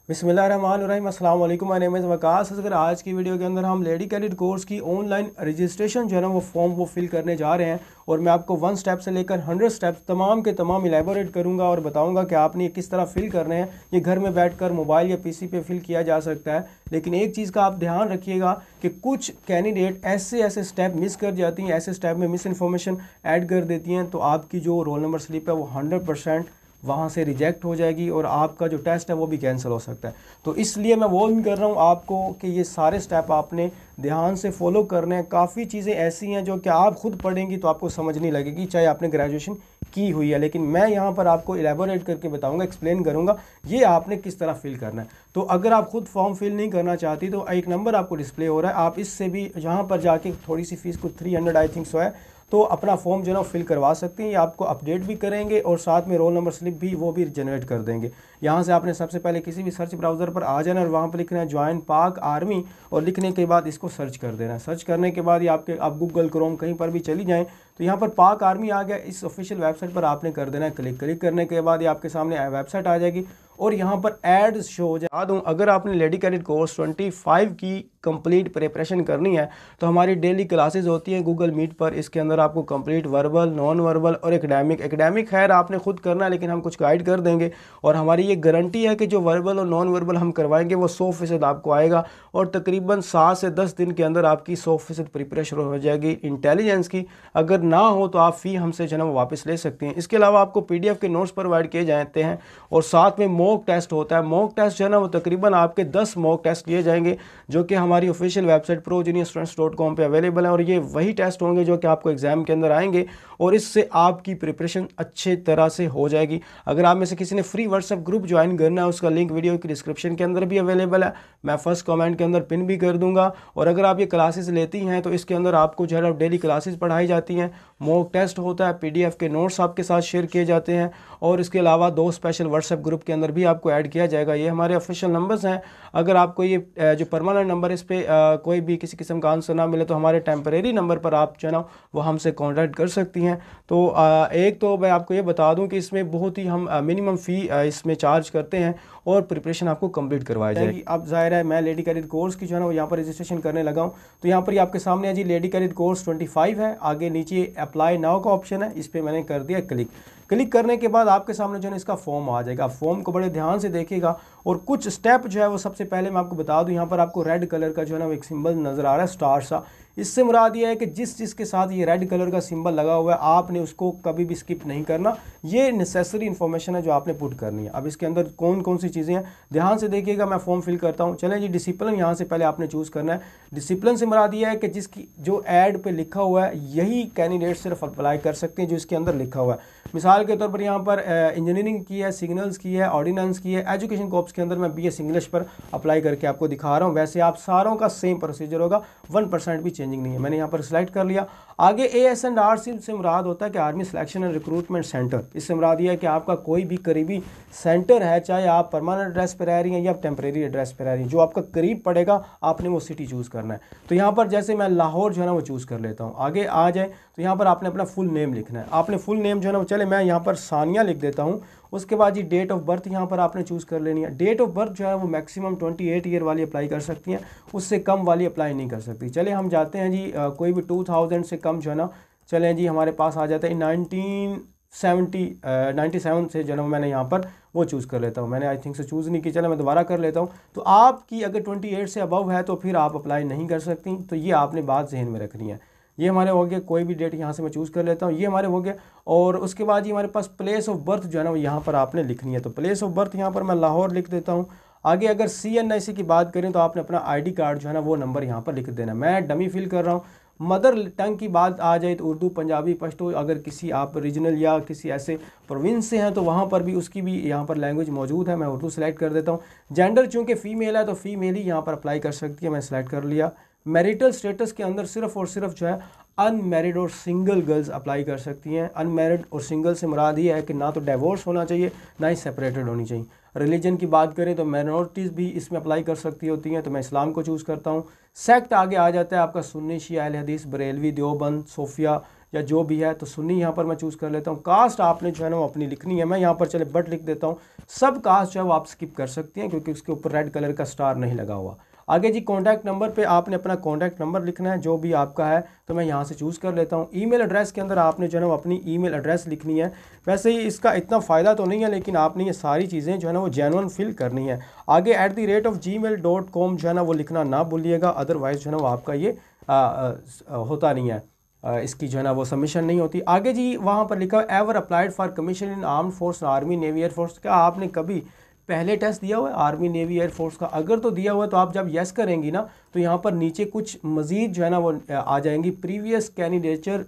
बिस्मिल्लाहिर्रहमानिर्रहीम, अस्सलाम वालेकुम। My name is Waqas. अगर आज की वीडियो के अंदर हम लेडी कैडेट कोर्स की ऑनलाइन रजिस्ट्रेशन जो है ना वो फॉर्म वो फिल करने जा रहे हैं और मैं आपको 1 स्टेप से लेकर 100 स्टेप्स तमाम के तमाम इलेबोरेट करूंगा और बताऊंगा कि आपने ये किस तरह फिल करने हैं। ये घर में बैठकर मोबाइल या पीसी पे फिल किया जा सकता है, लेकिन एक चीज़ का आप ध्यान रखिएगा कि कुछ कैंडिडेट ऐसे स्टेप मिस कर जाती हैं, ऐसे स्टेप में मिस इन्फॉर्मेशन ऐड कर देती हैं, तो आपकी जो रोल नंबर स्लिप है वो 100% वहाँ से रिजेक्ट हो जाएगी और आपका जो टेस्ट है वो भी कैंसिल हो सकता है। तो इसलिए मैं वार्न कर रहा हूँ आपको कि ये सारे स्टेप आपने ध्यान से फॉलो करने हैं। काफ़ी चीज़ें ऐसी हैं जो कि आप खुद पढ़ेंगी तो आपको समझ नहीं लगेगी, चाहे आपने ग्रेजुएशन की हुई है, लेकिन मैं यहाँ पर आपको इलेबोरेट करके बताऊँगा, एक्सप्लेन करूँगा ये आपने किस तरह फिल करना है। तो अगर आप खुद फॉर्म फिल नहीं करना चाहती तो एक नंबर आपको डिस्प्ले हो रहा है, आप इससे भी यहाँ पर जाके थोड़ी सी फीस को 300 आई थिंक सो है, तो अपना फॉर्म जो है ना फिल करवा सकते हैं। ये आपको अपडेट भी करेंगे और साथ में रोल नंबर स्लिप भी वो भी जनरेट कर देंगे। यहाँ से आपने सबसे पहले किसी भी सर्च ब्राउज़र पर आ जाना और वहाँ पर लिखना है ज्वाइन पाक आर्मी और लिखने के बाद इसको सर्च कर देना है। सर्च करने के बाद ये आप गूगल क्रोम कहीं पर भी चली जाएँ तो यहाँ पर पाक आर्मी आ गया, इस ऑफिशियल वेबसाइट पर आपने कर देना है क्लिक। क्लिक करने के बाद ये आपके सामने वेबसाइट आ जाएगी और यहाँ पर एड्स शो हो जाए। दूँ अगर आपने लेडी कैडेट कोर्स 25 की कंप्लीट प्रिपरेशन करनी है तो हमारी डेली क्लासेस होती हैं गूगल मीट पर। इसके अंदर आपको कंप्लीट वर्बल, नॉन वर्बल और एकेडमिक खैर आपने खुद करना है, लेकिन हम कुछ गाइड कर देंगे और हमारी ये गारंटी है कि जो वर्बल और नॉन वर्बल हम करवाएंगे वो 100% आपको आएगा और तकरीबन 7 से 10 दिन के अंदर आपकी 100% प्रिपरेशन हो जाएगी इंटेलिजेंस की। अगर ना हो तो आप फ़ी हमसे जो है वापस ले सकते हैं। इसके अलावा आपको PDF के नोट्स प्रोवाइड किए जाते हैं और साथ में मॉक टेस्ट होता है। मॉक टेस्ट जो है ना वो तकरीबन आपके 10 मॉक टेस्ट लिए जाएंगे जो कि हमारी ऑफिशियल वेबसाइट projuniorstudents.com पे अवेलेबल है और ये वही टेस्ट होंगे जो कि आपको एग्जाम के अंदर आएंगे और इससे आपकी प्रिपरेशन अच्छे तरह से हो जाएगी। अगर आप में से किसी ने फ्री व्हाट्सएप ग्रुप ज्वाइन करना है उसका लिंक वीडियो की डिस्क्रिप्शन के अंदर भी अवेलेबल है, मैं फर्स्ट कमेंट के अंदर पिन भी कर दूंगा। और अगर आप ये क्लासेस लेती हैं तो इसके अंदर आपको जो है डेली क्लासेस पढ़ाई जाती हैं, मॉक टेस्ट होता है, PDF के नोट्स आपके साथ शेयर किए जाते हैं और इसके अलावा 2 स्पेशल व्हाट्सएप ग्रुप के अंदर भी आपको ऐड किया जाएगा। ये हमारे ऑफिशियल नंबर्स हैं। अगर आपको ये जो परमानेंट नंबर इस पर कोई भी किसी किस्म का आंसर ना मिले तो हमारे टेम्परेरी नंबर पर आप जो है ना वो हमसे कॉन्टैक्ट कर सकती हैं। तो एक तो मैं आपको ये बता दूं कि इसमें बहुत ही हम मिनिमम फ़ी इसमें चार्ज करते हैं और प्रिपरेशन आपको कंप्लीट करवाई जाएगी। अब ज़ाहिर है मैं लेडी कैडेट कोर्स की जो है ना वो यहाँ पर रजिस्ट्रेशन करने लगा हूँ, तो यहाँ पर ये आपके सामने है जी लेडी कैडेट कोर्स 25 है। आगे नीचे अप्लाई नाउ का ऑप्शन है, इस पर मैंने कर दिया क्लिक। क्लिक करने के बाद आपके सामने जो है इसका फॉर्म आ जाएगा। फॉर्म को बड़े ध्यान से देखिएगा और कुछ स्टेप जो है वो सबसे पहले मैं आपको बता दूं, यहाँ पर आपको रेड कलर का जो है ना वो एक सिंबल नज़र आ रहा है स्टार सा। इससे मुराद ये है कि जिस जिसके साथ ये रेड कलर का सिंबल लगा हुआ है आपने उसको कभी भी स्किप नहीं करना। ये नेसेसरी इन्फॉर्मेशन है जो आपने पुट करनी है। अब इसके अंदर कौन कौन सी चीज़ें हैं ध्यान से देखिएगा। मैं फॉर्म फिल करता हूँ। चलें जी, डिसिप्लिन यहाँ से पहले आपने चूज़ करना है। डिसिप्लिन से मुराद ये है कि जिसकी जो ऐड पे लिखा हुआ है यही कैंडिडेट सिर्फ अप्लाई कर सकते हैं जो इसके अंदर लिखा हुआ है। मिसाल के तौर पर यहाँ पर इंजीनियरिंग की है, सिग्नल्स की है, ऑर्डिनेंस की है, एजुकेशन कॉर्प्स के अंदर मैं BS इंग्लिश पर अप्लाई करके आपको दिखा रहा हूँ। वैसे आप सारों का सेम प्रोसीजर होगा, 1% भी चेंजिंग नहीं है। मैंने यहाँ पर सिलेक्ट कर लिया। आगे AS&R से मुराद होता है कि army selection and recruitment centre. इससे मुराद ये है कि आपका कोई भी करीबी सेंटर है, चाहे आप परमानेंट एड्रेस पर रह रही हैं या टेम्परेरी एड्रेस पर रह रही हैं, जो आपका करीब पड़ेगा आपने वो सिटी चूज़ करना है। तो यहाँ पर जैसे मैं लाहौर जो है ना वो चूज़ कर लेता हूँ। आगे आ जाए तो यहाँ पर आपने अपना फुल नेम लिखना है। आपने फुल नेम जो है ना चले मैं यहाँ पर सानिया लिख देता हूँ। उसके बाद ये डेट ऑफ बर्थ यहाँ पर आपने चूज़ कर लेनी है। डेट ऑफ बर्थ जो है वो मैक्सिमम 28 ईयर वाली अप्लाई कर सकती हैं, उससे कम वाली अप्लाई नहीं कर सकती। चले हम जाते हैं जी कोई भी 2000 से कम जो है ना, चलें जी हमारे पास आ जाता है 97 से जन्म मैंने यहाँ पर वो चूज़ कर लेता हूँ। मैंने आई थिंक से चूज़ नहीं की, चलो मैं दोबारा कर लेता हूँ। तो आपकी अगर 28 से अबव है तो फिर आप अप्लाई नहीं कर सकती। तो ये आपने बात जहन में रखनी है। ये हमारे हो गया, कोई भी डेट यहाँ से मैं चूज़ कर लेता हूँ, ये हमारे हो गया। और उसके बाद ये हमारे पास प्लेस ऑफ बर्थ जो है ना वो यहाँ पर आपने लिखनी है। तो प्लेस ऑफ बर्थ यहाँ पर मैं लाहौर लिख देता हूँ। आगे अगर CNIC की बात करें तो आपने अपना ID कार्ड जो है ना वो नंबर यहाँ पर लिख देना। मैं डमी फिल कर रहा हूँ। मदर टंग की बात आ जाए तो उर्दू, पंजाबी, पश्तो, अगर किसी आप रीजनल या किसी ऐसे प्रोविंस से हैं तो वहाँ पर भी उसकी भी यहाँ पर लैंग्वेज मौजूद है। मैं उर्दू सेलेक्ट कर देता हूँ। जेंडर चूँकि फ़ीमेल है तो फीमेल ही यहाँ पर अप्लाई कर सकती है, मैं सेलेक्ट कर लिया। मैरिटल स्टेटस के अंदर सिर्फ और सिर्फ जो है अनमैरिड और सिंगल गर्ल्स अप्लाई कर सकती हैं। अनमैरिड और सिंगल से मुराद ये है कि ना तो डिवोर्स होना चाहिए ना ही सेपरेटेड होनी चाहिए। रिलीजन की बात करें तो माइनॉरिटीज़ भी इसमें अप्लाई कर सकती होती हैं, तो मैं इस्लाम को चूज़ करता हूँ। सेक्ट आगे आ जाता है आपका सुन्नी, शिया, अहले हदीस, बरेलवी, देवबंद, सूफिया या जो भी है, तो सुन्नी यहाँ पर मैं चूज़ कर लेता हूँ। कास्ट आपने जो है ना वो अपनी लिखनी है। मैं यहाँ पर चले बट लिख देता हूँ। सब कास्ट जो है वो आप स्किप कर सकते हैं क्योंकि उसके ऊपर रेड कलर का स्टार नहीं लगा हुआ। आगे जी कॉन्टैक्ट नंबर पे आपने अपना कॉन्टैक्ट नंबर लिखना है जो भी आपका है, तो मैं यहाँ से चूज़ कर लेता हूँ। ईमेल एड्रेस के अंदर आपने जो है ना वो अपनी ईमेल एड्रेस लिखनी है। वैसे ही इसका इतना फ़ायदा तो नहीं है, लेकिन आपने ये सारी चीज़ें जो है ना वो जेन्युइन फिल करनी है। आगे @gmail.com जो है ना वो लिखना ना भूलिएगा, अदरवाइज़ जो है ना वो आपका ये होता नहीं है, इसकी जो है ना वो सबमिशन नहीं होती। आगे जी वहाँ पर लिखा है ever applied for commission in armed force, army navy air force. क्या आपने कभी पहले टेस्ट दिया हुआ है आर्मी नेवी एयरफोर्स का? अगर तो दिया हुआ है तो आप जब यस करेंगी ना तो यहाँ पर नीचे कुछ मज़ीद जो है ना वो आ जाएंगी, प्रीवियस कैंडिडेचर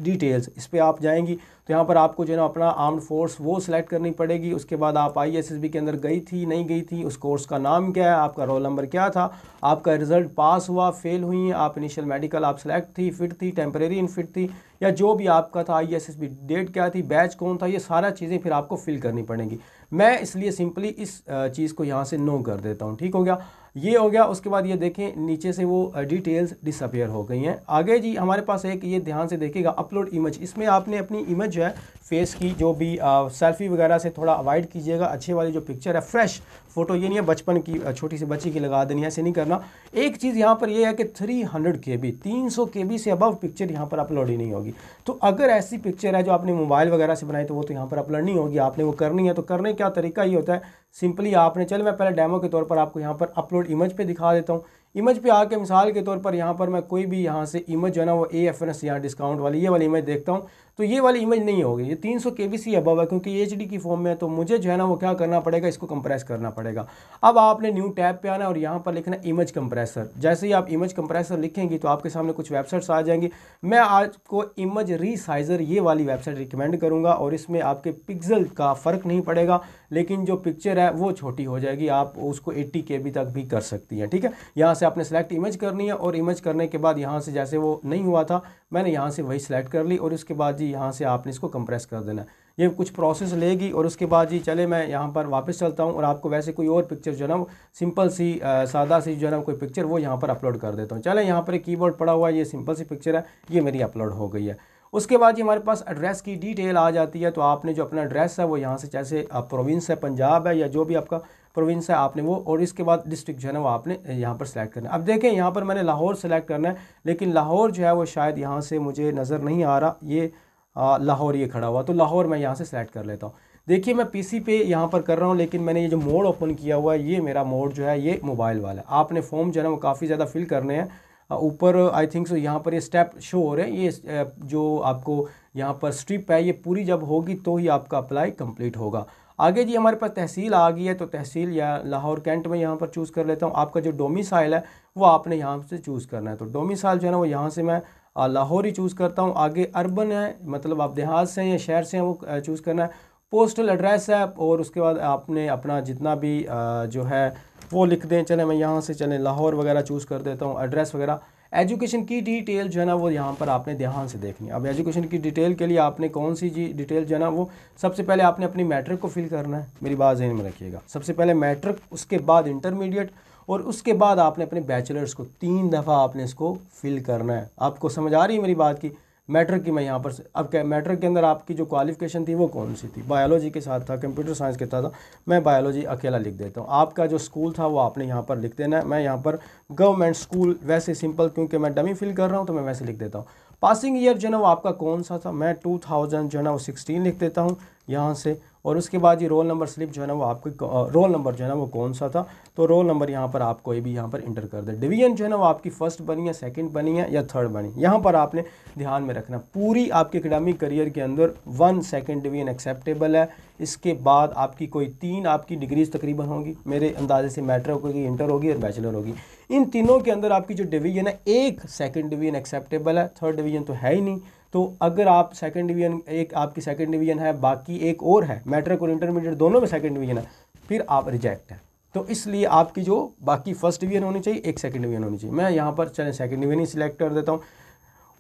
डिटेल्स, इस पर आप जाएंगी तो यहाँ पर आपको जो है ना अपना आर्म्ड फोर्स वो सिलेक्ट करनी पड़ेगी। उसके बाद आप ISSB के अंदर गई थी नहीं गई थी, उस कोर्स का नाम क्या है, आपका रोल नंबर क्या था, आपका रिजल्ट पास हुआ फेल हुई, आप इनिशियल मेडिकल आप सेलेक्ट थी, फिट थी, टेम्परेरी इनफिट थी, या जो भी आपका था, ISSB डेट क्या थी, बैच कौन था, ये सारा चीज़ें फिर आपको फिल करनी पड़ेंगी। मैं इसलिए सिंपली इस चीज़ को यहाँ से नो कर देता हूँ। ठीक हो गया, ये हो गया। उसके बाद ये देखें नीचे से वो डिटेल्स डिसअपियर हो गई हैं। आगे जी हमारे पास एक ये ध्यान से देखिएगा अपलोड इमेज। इसमें आपने अपनी इमेज जो है फेस की जो भी सेल्फी वगैरह से थोड़ा अवॉइड कीजिएगा। अच्छे वाली जो पिक्चर है फ्रेश फ़ोटो, ये नहीं है बचपन की छोटी सी बच्ची की लगा देनी है, ऐसे नहीं करना। एक चीज़ यहाँ पर ये है कि 300 KB 300 KB से अबव पिक्चर यहाँ पर अपलोड ही नहीं होगी। तो अगर ऐसी पिक्चर है जो आपने मोबाइल वगैरह से बनाई तो वो तो यहाँ पर अपलोड नहीं होगी, आपने वो करनी है। तो करने का तरीका ये होता है, सिंपली आपने, चल मैं पहले डेमो के तौर पर आपको यहाँ पर अपलोड इमेज पे दिखा देता हूँ। इमेज पे आके मिसाल के तौर पर यहाँ पर मैं कोई भी यहाँ से इमेज जो है ना वो AFNS यहाँ डिस्काउंट वाली ये वाली इमेज देखता हूँ, तो ये वाली इमेज नहीं होगी, ये 300 KB से अबव है क्योंकि HD की फॉर्म में है। तो मुझे जो है ना वो क्या करना पड़ेगा, इसको कंप्रेस करना पड़ेगा। अब आपने न्यू टैब पे आना और यहाँ पर लिखना इमेज कंप्रेसर। जैसे ही आप इमेज कंप्रेसर लिखेंगी तो आपके सामने कुछ वेबसाइट्स आ जाएंगी। मैं आज को इमेज रीसाइजर ये वाली वेबसाइट रिकमेंड करूँगा, और इसमें आपके पिक्सल का फ़र्क नहीं पड़ेगा, लेकिन जो पिक्चर है वो छोटी हो जाएगी, आप उसको 80 KB तक भी कर सकती हैं। ठीक है, यहाँ से आपने सेलेक्ट इमेज करनी है, और इमेज करने के बाद यहाँ से जैसे वो नहीं हुआ था मैंने यहाँ से वही सिलेक्ट कर ली, और उसके बाद जी यहाँ से आपने इसको कंप्रेस कर देना है। ये कुछ प्रोसेस लेगी, और उसके बाद जी चले मैं यहाँ पर वापस चलता हूँ और आपको वैसे कोई और पिक्चर जो है ना वो सिंपल सी सादा सी जो है ना कोई पिक्चर वो यहाँ पर अपलोड कर देता हूँ। चले यहाँ पर एक कीबोर्ड पड़ा हुआ है, ये सिंपल सी पिक्चर है, ये मेरी अपलोड हो गई है। उसके बाद जी हमारे पास एड्रेस की डिटेल आ जाती है। तो आपने जो अपना एड्रेस है वो यहाँ से, जैसे प्रोविंस है पंजाब है या जो भी आपका प्रोविंस है, आपने वो, और इसके बाद डिस्ट्रिक्ट जो है ना वो आपने यहाँ पर सेलेक्ट करना है। अब देखें यहाँ पर मैंने लाहौर सेलेक्ट करना है, लेकिन लाहौर जो है वो शायद यहाँ से मुझे नज़र नहीं आ रहा, ये लाहौर ये खड़ा हुआ, तो लाहौर मैं यहाँ से सेलेक्ट कर लेता हूँ। देखिए मैं PC पे यहाँ पर कर रहा हूँ, लेकिन मैंने ये जो मोड ओपन किया हुआ है ये मेरा मोड जो है ये मोबाइल वाला है। आपने फॉर्म जो है ना वो काफ़ी ज़्यादा फिल करने हैं। ऊपर आई थिंक सो यहाँ पर ये स्टेप शो हो रहे हैं, ये जो आपको यहाँ पर स्ट्रिप है ये पूरी जब होगी तो ही आपका अप्लाई कंप्लीट होगा। आगे जी हमारे पास तहसील आ गई है, तो तहसील या लाहौर कैंट में यहाँ पर चूज़ कर लेता हूँ। आपका जो डोमिसाइल है वो आपने यहाँ से चूज़ करना है, तो डोमिसाइल जो है ना वो यहाँ से मैं लाहौर ही चूज़ करता हूँ। आगे अर्बन है, मतलब आप देहात से हैं या शहर से हैं वो चूज़ करना है। पोस्टल एड्रेस है, और उसके बाद आपने अपना जितना भी जो है वो लिख दें। चले मैं यहाँ से चलें लाहौर वगैरह चूज़ कर देता हूँ, एड्रेस वगैरह। एजुकेशन की डिटेल जो है ना वो यहाँ पर आपने ध्यान से देखनी है। अब एजुकेशन की डिटेल के लिए आपने कौन सी जी डिटेल जो है ना वो, सबसे पहले आपने अपनी मैट्रिक को फिल करना है, मेरी बात ज़हन में रखिएगा। सबसे पहले मैट्रिक, उसके बाद इंटरमीडिएट, और उसके बाद आपने अपने बैचलर्स को 3 दफ़ा आपने इसको फिल करना है। आपको समझ आ रही है मेरी बात की? मैट्रिक की मैं यहाँ पर अब क्या, मैट्रिक के अंदर आपकी जो क्वालिफिकेशन थी वो कौन सी थी? बायोलॉजी के साथ था, कंप्यूटर साइंस के था, मैं बायोलॉजी अकेला लिख देता हूँ। आपका जो स्कूल था वो आपने यहाँ पर लिख देना है। मैं यहाँ पर गवर्नमेंट स्कूल, वैसे सिंपल क्योंकि मैं डमी फिल कर रहा हूँ तो मैं वैसे लिख देता हूँ। पासिंग ईयर जो है ना वो आपका कौन सा था, मैं 2000 जो है ना वो 16 लिख देता हूँ यहाँ से। और उसके बाद ये रोल नंबर स्लिप जो है ना वो आपके रोल नंबर जो है ना वो कौन सा था, तो रोल नंबर यहाँ पर आप कोई भी यहाँ पर इंटर कर दे। डिवीजन जो है ना वो आपकी फर्स्ट बनी है, सेकंड बनी है या थर्ड बनी, यहाँ पर आपने ध्यान में रखना। पूरी आपके एकेडमिक करियर के अंदर 1 सेकंड डिवीजन एक्सेप्टेबल है। इसके बाद आपकी कोई 3 आपकी डिग्रीज तकरीबन होंगी, मेरे अंदाजे से मैट्रिक होगी, इंटर होगी और बैचलर होगी। इन तीनों के अंदर आपकी जो डिवीजन है 1 सेकंड डिवीजन एक्सेप्टेबल है, थर्ड डिवीजन तो है ही नहीं। तो अगर आप सेकंड डिवीजन, एक आपकी सेकंड डिवीजन है, बाकी एक और है, मैट्रिक और इंटरमीडिएट दोनों में सेकंड डिवीजन है, फिर आप रिजेक्ट है। तो इसलिए आपकी जो बाकी फर्स्ट डिवीजन होनी चाहिए, एक सेकंड डिवीजन होनी चाहिए। मैं यहाँ पर चलें सेकंड डिवीजन ही सिलेक्ट कर देता हूँ।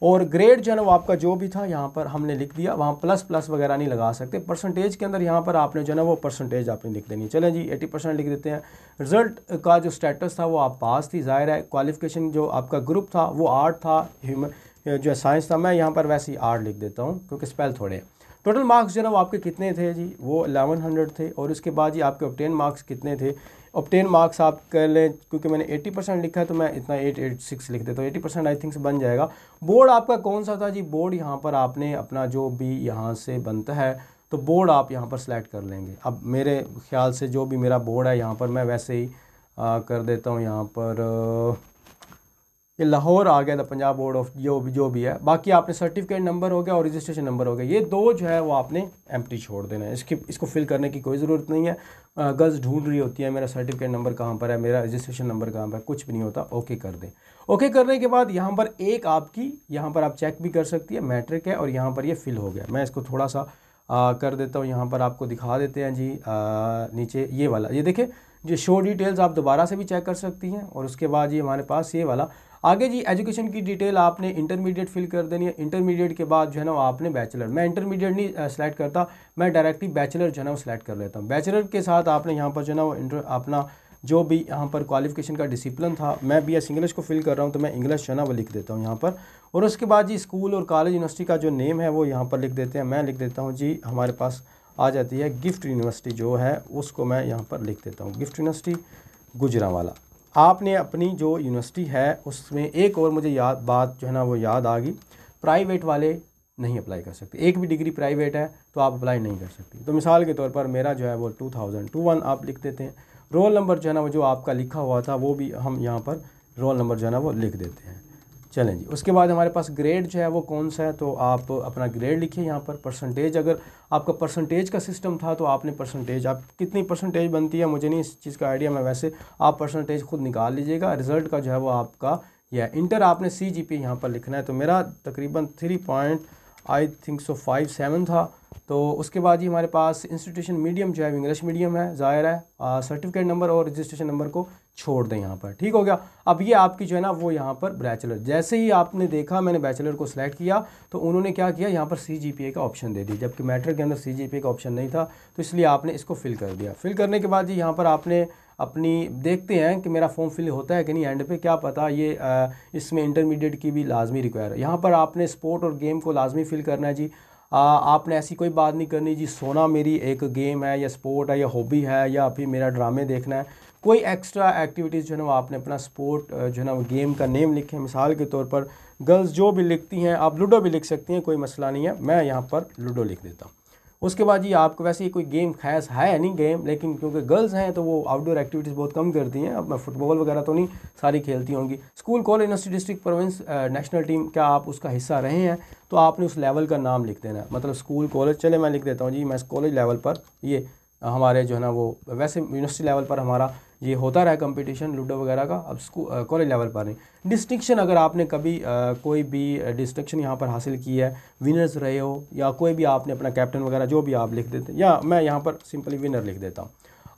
और ग्रेड जो है ना वो आपका जो भी था यहाँ पर हमने लिख दिया, वहाँ प्लस प्लस वगैरह नहीं लगा सकते। परसेंटेज के अंदर यहाँ पर आपने जो है ना वो परसेंटेज आपने लिख देनी है। चलें जी 80% लिख देते हैं। रिजल्ट का जो स्टेटस था वो आप पास थी, ज़ाहिर है। क्वालिफिकेशन जो आपका ग्रुप था वो आर्ट था, जो है साइंस था, मैं यहाँ पर वैसे ही आर्ट लिख देता हूँ क्योंकि स्पेल थोड़े हैं। टोटल मार्क्स जो है ना वो आपके कितने थे जी, वो 1100 थे। और उसके बाद जी आपके ऑब्टेन मार्क्स कितने थे, ऑब्टेन मार्क्स आप कर लें, क्योंकि मैंने 80% लिखा है तो मैं इतना 886 लिख देता हूँ, 80% आई थिंक से बन जाएगा। बोर्ड आपका कौन सा था जी, बोर्ड यहाँ पर आपने अपना जो भी यहाँ से बनता है तो बोर्ड आप यहाँ पर सेलेक्ट कर लेंगे। अब मेरे ख्याल से जो भी मेरा बोर्ड है यहाँ पर मैं वैसे ही कर देता हूँ यहाँ पर ये लाहौर आ गया था, पंजाब बोर्ड ऑफ जो भी है। बाकी आपने सर्टिफिकेट नंबर हो गया और रजिस्ट्रेशन नंबर हो गया, ये दो जो है वो आपने एम्प्टी छोड़ देना है, इसको फिल करने की कोई ज़रूरत नहीं है। गर्ल्स ढूंढ रही होती है मेरा सर्टिफिकेट नंबर कहाँ पर है, मेरा रजिस्ट्रेशन नंबर कहाँ पर है, कुछ भी नहीं होता। ओके कर दें। ओके करने के बाद यहाँ पर एक आपकी यहाँ पर आप चेक भी कर सकती है, मैट्रिक है और यहाँ पर ये फिल हो गया। मैं इसको थोड़ा सा कर देता हूँ, यहाँ पर आपको दिखा देते हैं जी। नीचे ये वाला ये देखें, जो शो डिटेल्स आप दोबारा से भी चेक कर सकती हैं। और उसके बाद ये हमारे पास ये वाला आगे जी, एजुकेशन की डिटेल आपने इंटरमीडिएट फिल कर देनी है। इंटरमीडिएट के बाद जो है ना आपने बैचलर, मैं इंटरमीडिएट नहीं सेलेक्ट करता, मैं डायरेक्टली बैचलर जो है ना वो सेलेक्ट कर लेता हूँ। बैचलर के साथ आपने यहाँ पर जो है ना वो अपना जो भी यहाँ पर क्वालिफिकेशन का डिसिप्लिन था, मैं BS इंग्लिश को फिल कर रहा हूँ तो मैं इंग्लिश जो है ना वो लिख देता हूँ यहाँ पर। और उसके बाद जी स्कूल और कॉलेज यूनिवर्सिटी का जो नेम है वो यहाँ पर लिख देते हैं। मैं लिख देता हूँ जी, हमारे पास आ जाती है गिफ्ट यूनिवर्सिटी जो है, उसको मैं यहाँ पर लिख देता हूँ गिफ्ट यूनिवर्सिटी गुजरांवाला। आपने अपनी जो यूनिवर्सिटी है उसमें एक और मुझे बात जो है ना वो याद आ गई, प्राइवेट वाले नहीं अप्लाई कर सकते। एक भी डिग्री प्राइवेट है तो आप अप्लाई नहीं कर सकती। तो मिसाल के तौर पर मेरा जो है वो 2021 आप लिख देते हैं। रोल नंबर जो है ना वो जो आपका लिखा हुआ था वो भी हम यहाँ पर रोल नंबर जो है ना वो लिख देते हैं। चलें जी, उसके बाद हमारे पास ग्रेड जो है वो कौन सा है, तो आप अपना ग्रेड लिखिए यहाँ पर। परसेंटेज, अगर आपका परसेंटेज का सिस्टम था तो आपने परसेंटेज, आप कितनी परसेंटेज बनती है मुझे नहीं इस चीज़ का आइडिया, मैं वैसे आप परसेंटेज खुद निकाल लीजिएगा। रिज़ल्ट का जो है वो आपका यह इंटर आपने CGP यहाँ पर लिखना है। तो मेरा तकरीबन 3.57 था। तो उसके बाद ही हमारे पास इंस्टीट्यूशन मीडियम जो है इंग्लिश मीडियम है, ज़ाहिर है। सर्टिफिकेट नंबर और रजिस्ट्रेशन नंबर को छोड़ दें यहाँ पर, ठीक हो गया। अब ये आपकी जो है ना वो यहाँ पर बैचलर, जैसे ही आपने देखा मैंने बैचलर को सिलेक्ट किया तो उन्होंने क्या किया, यहाँ पर CGPA का ऑप्शन दे दिया, जबकि मैट्रिक के अंदर CGPA का ऑप्शन नहीं था, तो इसलिए आपने इसको फिल कर दिया। फिल करने के बाद जी यहाँ पर आपने अपनी देखते हैं कि मेरा फॉर्म फिल होता है कि नहीं, एंड पे क्या पता ये इसमें इंटरमीडिएट की भी लाजमी रिक्वायर है। यहाँ पर आपने स्पोर्ट और गेम को लाजमी फिल करना है जी। आपने ऐसी कोई बात नहीं करनी जी सोना मेरी एक गेम है या स्पोर्ट है या हॉबी है या फिर मेरा ड्रामे देखना है, कोई एक्स्ट्रा एक्टिविटीज़ जो है ना वो आपने अपना स्पोर्ट जो है ना वो गेम का नेम लिखें। मिसाल के तौर पर गर्ल्स जो भी लिखती हैं, आप लूडो भी लिख सकती हैं, कोई मसला नहीं है, मैं यहाँ पर लूडो लिख देता हूँ। उसके बाद जी आपको वैसे ही कोई गेम खास है नहीं गेम, लेकिन क्योंकि गर्ल्स हैं तो वो आउटडोर एक्टिविटीज़ बहुत कम करती हैं। अब मैं फुटबॉल वगैरह तो नहीं सारी खेलती होंगी। School, college, university, district, province, national team, क्या आप उसका हिस्सा रहे हैं, तो आपने उस लेवल का नाम लिख देना है। मतलब स्कूल, कॉलेज, चले मैं लिख देता हूँ जी, मैं कॉलेज लेवल पर, ये हमारे जो है ना वो वैसे यूनिवर्सिटी लेवल पर हमारा ये होता रहा कंपटीशन लूडो वगैरह का, अब स्कूल कॉलेज लेवल पर नहीं। डिस्टिंक्शन, अगर आपने कभी कोई भी डिस्टिंक्शन यहाँ पर हासिल की है, विनर्स रहे हो या कोई भी आपने अपना कैप्टन वगैरह जो भी आप लिख देते हैं, या मैं यहाँ पर सिंपली विनर लिख देता हूँ।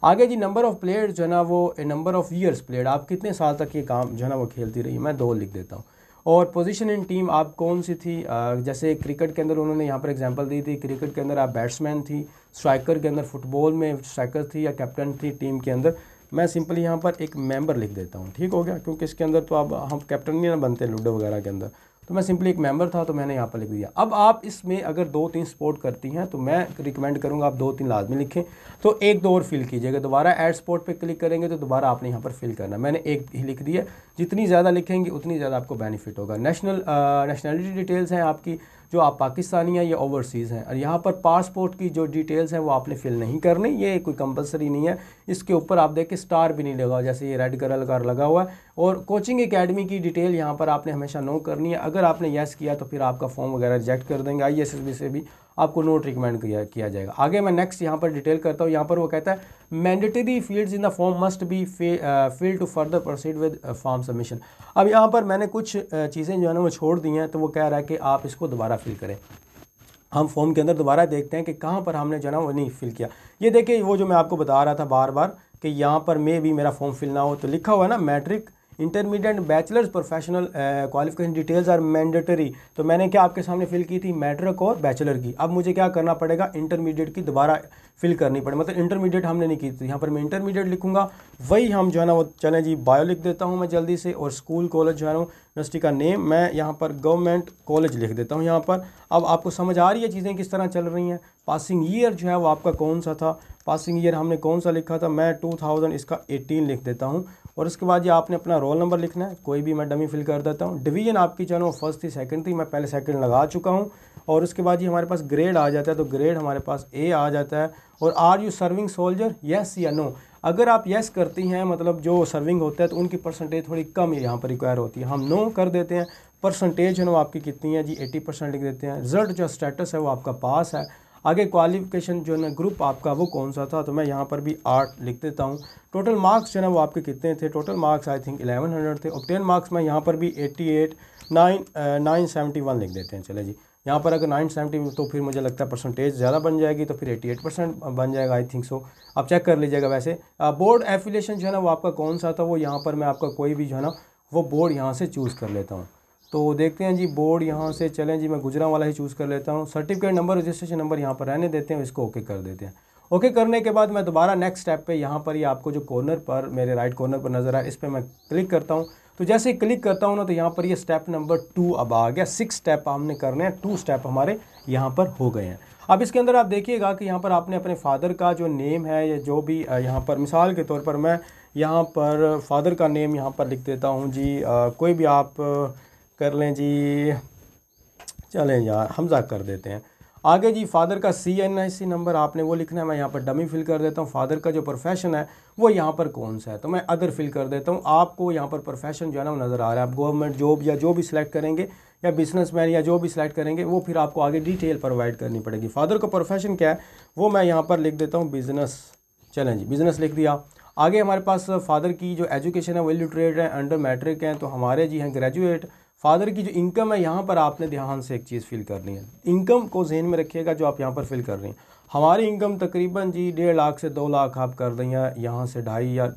आगे जी नंबर ऑफ़ प्लेयर जो है ना वो नंबर ऑफ़ ईयर्स प्लेड, आप कितने साल तक ये काम जो है ना वो खेलती रही, मैं 2 लिख देता हूँ। और पोजीशन इन टीम आप कौन सी थी, जैसे क्रिकेट के अंदर उन्होंने यहाँ पर एग्जांपल दी थी, क्रिकेट के अंदर आप बैट्समैन थी, स्ट्राइकर के अंदर फुटबॉल में स्ट्राइकर थी या कैप्टन थी टीम के अंदर, मैं सिंपली यहाँ पर एक मेंबर लिख देता हूँ, ठीक हो गया। क्योंकि इसके अंदर तो अब हम कैप्टन नहीं ना बनते लूडो वगैरह के अंदर, तो मैं सिंपली एक मेंबर था तो मैंने यहाँ पर लिख दिया। अब आप इसमें अगर 2-3 स्पोर्ट करती हैं तो मैं रिकमेंड करूँगा आप 2-3 लाजमी लिखें, तो 1-2 और फिल कीजिएगा। दोबारा ऐड स्पोर्ट पे क्लिक करेंगे तो दोबारा आपने यहाँ पर फिल करना, मैंने 1 ही लिख दिया। जितनी ज़्यादा लिखेंगे उतनी ज़्यादा आपको बेनिफिट होगा। नेशनलिटी डिटेल्स हैं आपकी, जो आप पाकिस्तानी हैं या ओवरसीज़ हैं, और यहाँ पर पासपोर्ट की जो डिटेल्स हैं वो आपने फिल नहीं करनी, ये कोई कंपलसरी नहीं है। इसके ऊपर आप देखें स्टार भी नहीं लगा, जैसे ये रेड कलर का लगा हुआ है। और कोचिंग एकेडमी की डिटेल यहाँ पर आपने हमेशा नो करनी है। अगर आपने यस किया तो फिर आपका फॉर्म वगैरह रिजेक्ट कर देंगे, ISSB से भी आपको नोट रिकमेंड किया जाएगा। आगे मैं नेक्स्ट यहाँ पर डिटेल करता हूँ। यहाँ पर वो कहता है mandatory fields in the form must be filled to further proceed with form submission. अब यहाँ पर मैंने कुछ चीज़ें जो है ना वो छोड़ दी हैं, तो वो कह रहा है कि आप इसको दोबारा फिल करें। हम फॉर्म के अंदर दोबारा देखते हैं कि कहाँ पर हमने जो है ना वो नहीं फिल किया। ये देखिए वो जो मैं आपको बता रहा था बार बार कि यहाँ पर मे भी मेरा फॉर्म फिल ना हो, तो लिखा हुआ है ना matric intermediate bachelors professional qualification details are mandatory. तो मैंने क्या आपके सामने फिल की थी, मैट्रिक और बैचलर की। अब मुझे क्या करना पड़ेगा, इंटरमीडिएट की दोबारा फिल करनी पड़े, मतलब इंटरमीडिएट हमने नहीं की थी, यहाँ पर मैं इंटरमीडिएट लिखूंगा। वही हम जो है ना वो चलें जी, बायो लिख देता हूँ मैं जल्दी से, और स्कूल कॉलेज जो है ना यूनिवर्सिटी का नेम मैं यहाँ पर गवर्नमेंट कॉलेज लिख देता हूँ यहाँ पर। अब आपको समझ आ रही है चीज़ें किस तरह चल रही हैं। पासिंग ईयर जो है वो आपका कौन सा था, पासिंग ईयर हमने कौन सा लिखा था, मैं 2000 इसका 18 लिख देता हूँ। और उसके बाद ये आपने अपना रोल नंबर लिखना है, कोई भी मैं डमी फिल कर देता हूँ। डिवीजन आपकी जो है वो फर्स्ट थी सेकंड थी, मैं पहले सेकंड लगा चुका हूँ। और उसके बाद ये हमारे पास ग्रेड आ जाता है, तो ग्रेड हमारे पास ए आ जाता है। और are you serving soldier, yes या नो। अगर आप येस करती हैं मतलब जो सर्विंग होता है तो उनकी परसेंटेज थोड़ी कम यहाँ पर रिक्वायर होती है, हम नो कर देते हैं। परसेंटेज है वो आपकी कितनी है जी, 80% लिख देते हैं। रिजल्ट जो स्टेटस है वो आपका पास है। आगे क्वालिफिकेशन जो है ना ग्रुप आपका वो कौन सा था, तो मैं यहाँ पर भी 8 लिख देता हूँ। टोटल मार्क्स जो है ना वो आपके कितने थे, टोटल मार्क्स आई थिंक 1100 थे। ऑब्टेन मार्क्स मैं यहाँ पर भी 88 971 लिख देते हैं। चले जी, यहाँ पर अगर 970 तो फिर मुझे लगता है परसेंटेज ज़्यादा बन जाएगी, तो फिर 88% बन जाएगा आई थिंक सो। आप चेक कर लीजिएगा। वैसे बोर्ड एफिलिएशन जो है ना वो आपका कौन सा था, वो यहाँ पर मैं आपका कोई भी जो है ना वो बोर्ड यहाँ से चूज़ कर लेता हूँ। तो देखते हैं जी, बोर्ड यहाँ से चलें जी, मैं गुजरांवाला ही चूज़ कर लेता हूँ। सर्टिफिकेट नंबर, रजिस्ट्रेशन नंबर यहाँ पर रहने देते हैं, इसको ओके कर देते हैं। ओके करने के बाद मैं दोबारा नेक्स्ट स्टेप पे यहाँ पर ही आपको जो कॉर्नर पर मेरे राइट कॉर्नर पर नज़र आए, इस पर मैं क्लिक करता हूँ। तो जैसे ही क्लिक करता हूँ ना, तो यहाँ पर ये स्टेप नंबर 2 अब आ गया। 6 स्टेप हमने करने हैं, 2 स्टेप हमारे यहाँ पर हो गए हैं। अब इसके अंदर आप देखिएगा कि यहाँ पर आपने अपने फादर का जो नेम है या जो भी यहाँ पर मिसाल के तौर पर मैं यहाँ पर फादर का नेम यहाँ पर लिख देता हूँ जी, कोई भी आप कर लें जी, चलें यार हमजा कर देते हैं। आगे जी फादर का CNIC नंबर आपने वो लिखना है, मैं यहाँ पर डमी फिल कर देता हूँ। फादर का जो प्रोफेशन है वो यहाँ पर कौन सा है, तो मैं अदर फिल कर देता हूँ। आपको यहाँ पर प्रोफेशन जो है ना वो नज़र आ रहा है। आप गवर्नमेंट जॉब या जो भी सिलेक्ट करेंगे या बिजनेसमैन या जो भी सिलेक्ट करेंगे वो फिर आपको आगे डिटेल प्रोवाइड करनी पड़ेगी। फादर का प्रोफेशन क्या है वो मैं यहाँ पर लिख देता हूँ बिज़नेस। चलें जी, बिज़नेस लिख दिया। आगे हमारे पास फादर की जो एजुकेशन है वो इलिटरेट है, अंडर मैट्रिक हैं, तो हमारे जी हैं ग्रेजुएट। फादर की जो इनकम है यहाँ पर आपने ध्यान से एक चीज़ फिल करनी है, इनकम को जहन में रखिएगा जो आप यहाँ पर फिल कर रही हैं। हमारी इनकम तकरीबन जी 1.5 लाख से 2 लाख आप कर दें, या यहाँ से 2.5 या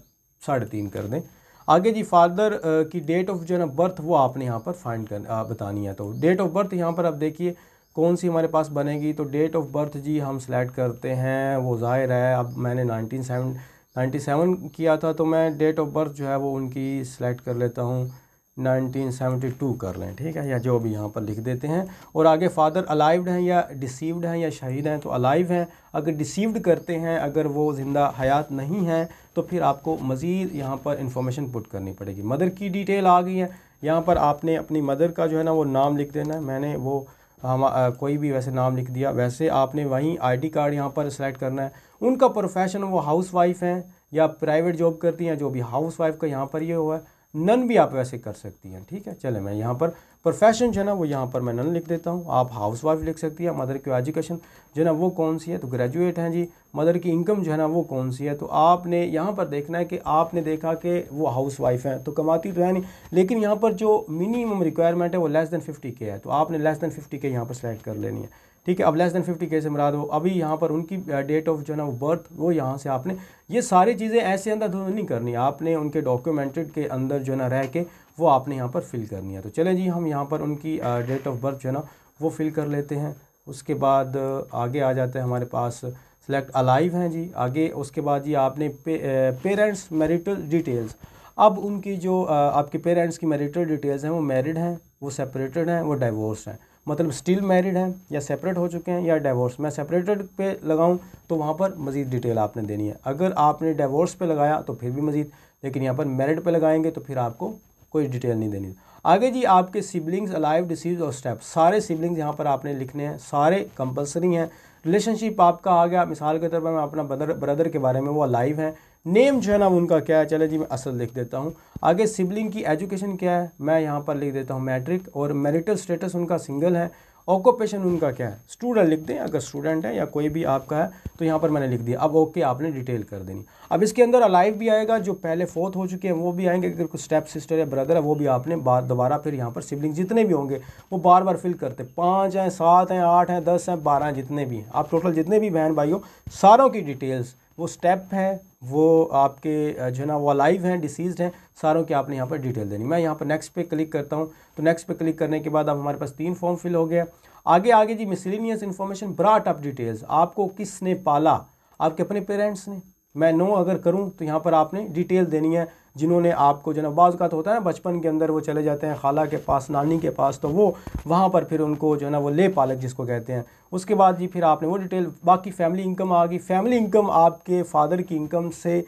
3.5 कर दें। आगे जी फादर की डेट ऑफ जो है ना बर्थ वो आपने यहाँ पर फाइंड कर बतानी है। तो डेट ऑफ बर्थ यहाँ पर आप देखिए कौन सी हमारे पास बनेगी। तो डेट ऑफ बर्थ जी हम सेलेक्ट करते हैं, वो ज़ाहिर है अब मैंने 1997 किया था, तो मैं डेट ऑफ बर्थ जो है वो उनकी सेलेक्ट कर लेता हूँ, 1972 कर लें, ठीक है, या जो भी यहाँ पर लिख देते हैं। और आगे फादर अलाइव्ड हैं या डिसीव्ड हैं या शहीद हैं, तो अलाइव हैं। अगर डिसीव्ड करते हैं, अगर वो ज़िंदा हयात नहीं हैं, तो फिर आपको मज़ीद यहाँ पर इंफॉर्मेशन पुट करनी पड़ेगी। मदर की डिटेल आ गई है, यहाँ पर आपने अपनी मदर का जो है ना वो नाम लिख देना है। मैंने वो कोई भी वैसे नाम लिख दिया। वैसे आपने वहीं ID कार्ड यहाँ पर सेलेक्ट करना है। उनका प्रोफेशन वो हाउस वाइफ हैं या प्राइवेट जॉब करती हैं, जो भी हाउस वाइफ का यहाँ पर ये हुआ है। नन भी आप वैसे कर सकती हैं, ठीक है। चले मैं यहाँ पर प्रोफेशन जो है ना वो यहाँ पर मैं नन लिख देता हूँ। आप हाउस वाइफ लिख सकती है। मदर की एजुकेशन जो है ना वो कौन सी है, तो ग्रेजुएट हैं जी। मदर की इनकम जो है ना वो कौन सी है, तो आपने यहाँ पर देखना है कि आपने देखा कि वो हाउस वाइफ हैं तो कमाती तो है नहीं, लेकिन यहाँ पर जो मिनिमम रिक्वायरमेंट है वो लेस दैन 50K है, तो आपने लेस दैन 50K यहाँ पर सेलेक्ट कर लेनी है, ठीक है। अब लेस दैन 50K से मुराद हो अभी यहाँ पर उनकी डेट ऑफ जो है ना वो बर्थ, वो यहाँ से आपने ये सारी चीज़ें ऐसे अंदर नहीं करनी, आपने उनके डॉक्यूमेंटेड के अंदर जो है ना रह के वो आपने यहाँ पर फिल करनी है। तो चलें जी, हम यहाँ पर उनकी डेट ऑफ बर्थ जो है ना वो फिल कर लेते हैं। उसके बाद आगे आ जाता है हमारे पास सेलेक्ट अलाइव हैं जी। आगे उसके बाद जी आपने पेरेंट्स मैरिटल डिटेल्स। अब उनकी जो आपके पेरेंट्स की मैरिटल डिटेल्स हैं, वो मैरिड हैं, वो सेपरेटेड हैं, वो डाइवोर्स हैं, मतलब स्टिल मैरिड हैं या सेपरेट हो चुके हैं या डाइवोर्स। मैं सेपरेटेड पे लगाऊं तो वहाँ पर मज़ीद डिटेल आपने देनी है। अगर आपने डाइवोर्स पे लगाया तो फिर भी मज़ीद, लेकिन यहाँ पर मैरिड पे लगाएंगे तो फिर आपको कोई डिटेल नहीं देनी। आगे जी आपके सिबलिंग्स अलाइव डिसीज और स्टेप, सारे सिबलिंग्स यहाँ पर आपने लिखने हैं, सारे कंपलसरी हैं। रिलेशनशिप आपका आ गया, मिसाल के तौर पर मैं अपना ब्रदर के बारे में, वो अलाइव हैं। नेम जो है ना उनका क्या है, चले जी मैं असल लिख देता हूँ। आगे सिबलिंग की एजुकेशन क्या है, मैं यहाँ पर लिख देता हूँ मैट्रिक, और मैरिटल स्टेटस उनका सिंगल है। ऑक्यूपेशन उनका क्या है, स्टूडेंट लिख दें, अगर स्टूडेंट है या कोई भी आपका है तो यहाँ पर मैंने लिख दिया। अब ओके आपने डिटेल कर देनी। अब इसके अंदर अलाइव भी आएगा, जो पहले फोर्थ हो चुके हैं वो भी आएंगे, अगर कोई स्टेप सिस्टर या ब्रदर है वो भी आपने दोबारा फिर यहाँ पर सिबलिंग जितने भी होंगे वो बार बार फिल करते, 5 हैं 7 हैं 8 हैं 10 हैं 12 हैं, जितने भी हैं आप टोटल जितने भी बहन भाई हो सारों की डिटेल्स वो स्टेप है, वो आपके जो है ना वो अलाइव हैं, डिसीज्ड हैं, सारों की आपने यहाँ पर डिटेल देनी। मैं यहाँ पर नेक्स्ट पे क्लिक करता हूँ। तो नेक्स्ट पे क्लिक करने के बाद अब हमारे पास 3 फॉर्म फिल हो गया। आगे जी miscellaneous information brought up details, आपको किसने पाला, आपके अपने पेरेंट्स ने। मैं नो अगर करूं तो यहाँ पर आपने डिटेल देनी है, जिन्होंने आपको जो ना बाज़ का तो होता है ना बचपन के अंदर वो चले जाते हैं खाला के पास, नानी के पास, तो वो वहाँ पर फिर उनको जो है ना वो ले पालक जिसको कहते हैं। उसके बाद जी फिर आपने वो डिटेल, बाकी फैमिली इनकम आ गई। फैमिली इनकम आपके फादर की इनकम से